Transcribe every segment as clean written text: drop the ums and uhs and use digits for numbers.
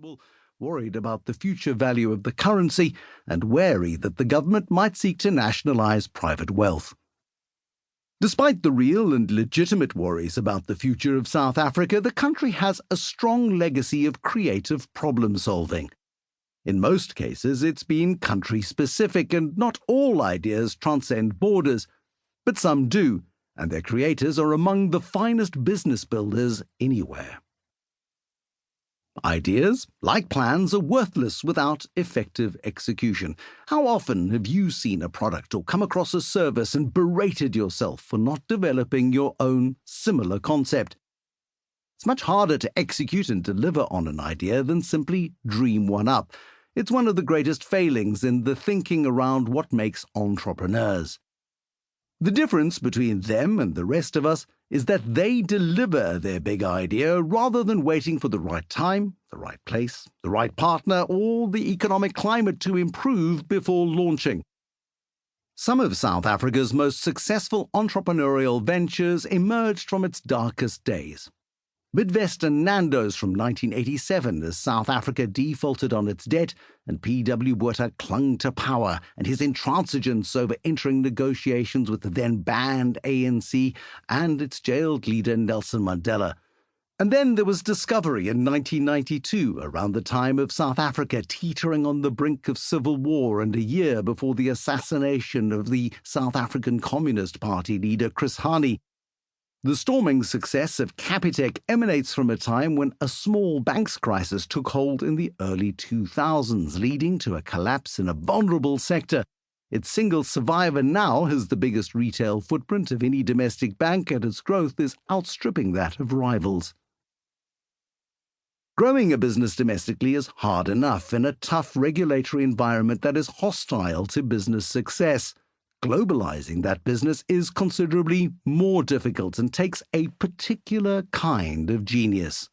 possible, worried about the future value of the currency, and wary that the government might seek to nationalise private wealth. Despite the real and legitimate worries about the future of South Africa, the country has a strong legacy of creative problem-solving. In most cases, it's been country-specific, and not all ideas transcend borders, but some do, and their creators are among the finest business builders anywhere. Ideas, like plans, are worthless without effective execution. How often have you seen a product or come across a service and berated yourself for not developing your own similar concept? It's much harder to execute and deliver on an idea than simply dream one up. It's one of the greatest failings in the thinking around what makes entrepreneurs. The difference between them and the rest of us is that they deliver their big idea rather than waiting for the right time, the right place, the right partner, or the economic climate to improve before launching. Some of South Africa's most successful entrepreneurial ventures emerged from its darkest days. Bidvest and Nando's from 1987 as South Africa defaulted on its debt and P.W. Botha clung to power and his intransigence over entering negotiations with the then-banned ANC and its jailed leader Nelson Mandela. And then there was Discovery in 1992, around the time of South Africa teetering on the brink of civil war and a year before the assassination of the South African Communist Party leader Chris Hani. The storming success of Capitec emanates from a time when a small banks crisis took hold in the early 2000s, leading to a collapse in a vulnerable sector. Its single survivor now has the biggest retail footprint of any domestic bank, and its growth is outstripping that of rivals. Growing a business domestically is hard enough in a tough regulatory environment that is hostile to business success. Globalizing that business is considerably more difficult and takes a particular kind of genius.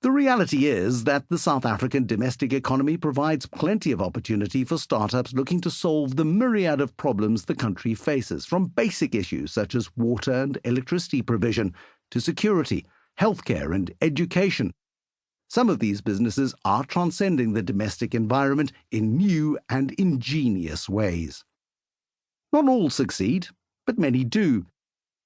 The reality is that the South African domestic economy provides plenty of opportunity for startups looking to solve the myriad of problems the country faces, from basic issues such as water and electricity provision to security, healthcare, and education. Some of these businesses are transcending the domestic environment in new and ingenious ways. Not all succeed, but many do.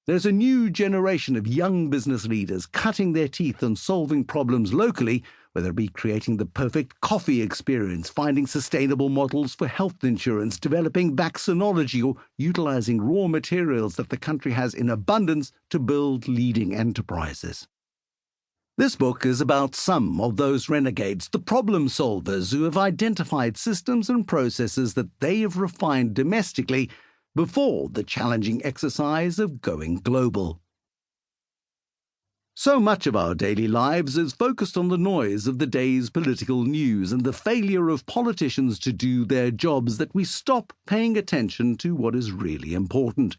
There's a new generation of young business leaders cutting their teeth and solving problems locally, whether it be creating the perfect coffee experience, finding sustainable models for health insurance, developing vaccinology, or utilizing raw materials that the country has in abundance to build leading enterprises. This book is about some of those renegades, the problem solvers who have identified systems and processes that they have refined domestically before the challenging exercise of going global. So much of our daily lives is focused on the noise of the day's political news and the failure of politicians to do their jobs that we stop paying attention to what is really important.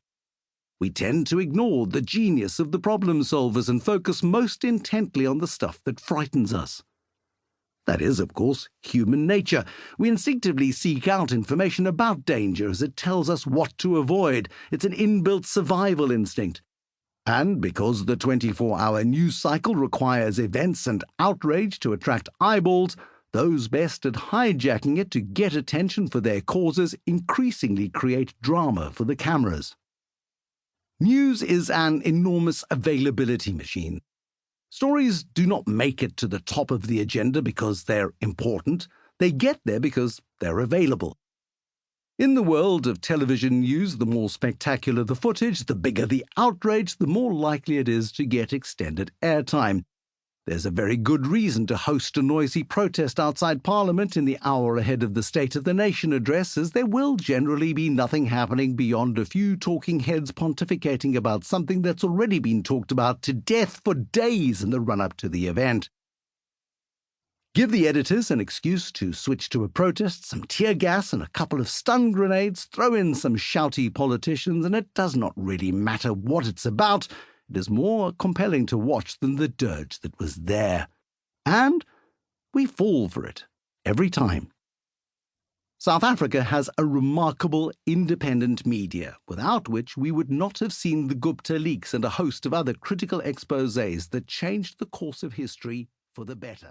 We tend to ignore the genius of the problem solvers and focus most intently on the stuff that frightens us. That is, of course, human nature. We instinctively seek out information about danger as it tells us what to avoid. It's an inbuilt survival instinct. And because the 24-hour news cycle requires events and outrage to attract eyeballs, those best at hijacking it to get attention for their causes increasingly create drama for the cameras. News is an enormous availability machine. Stories do not make it to the top of the agenda because they're important. They get there because they're available. In the world of television news, the more spectacular the footage, the bigger the outrage, the more likely it is to get extended airtime. There's a very good reason to host a noisy protest outside Parliament in the hour ahead of the State of the Nation address, as there will generally be nothing happening beyond a few talking heads pontificating about something that's already been talked about to death for days in the run-up to the event. Give the editors an excuse to switch to a protest, some tear gas and a couple of stun grenades, throw in some shouty politicians, and it does not really matter what it's about. It is more compelling to watch than the dirge that was there. And we fall for it every time. South Africa has a remarkable independent media, without which we would not have seen the Gupta leaks and a host of other critical exposés that changed the course of history for the better.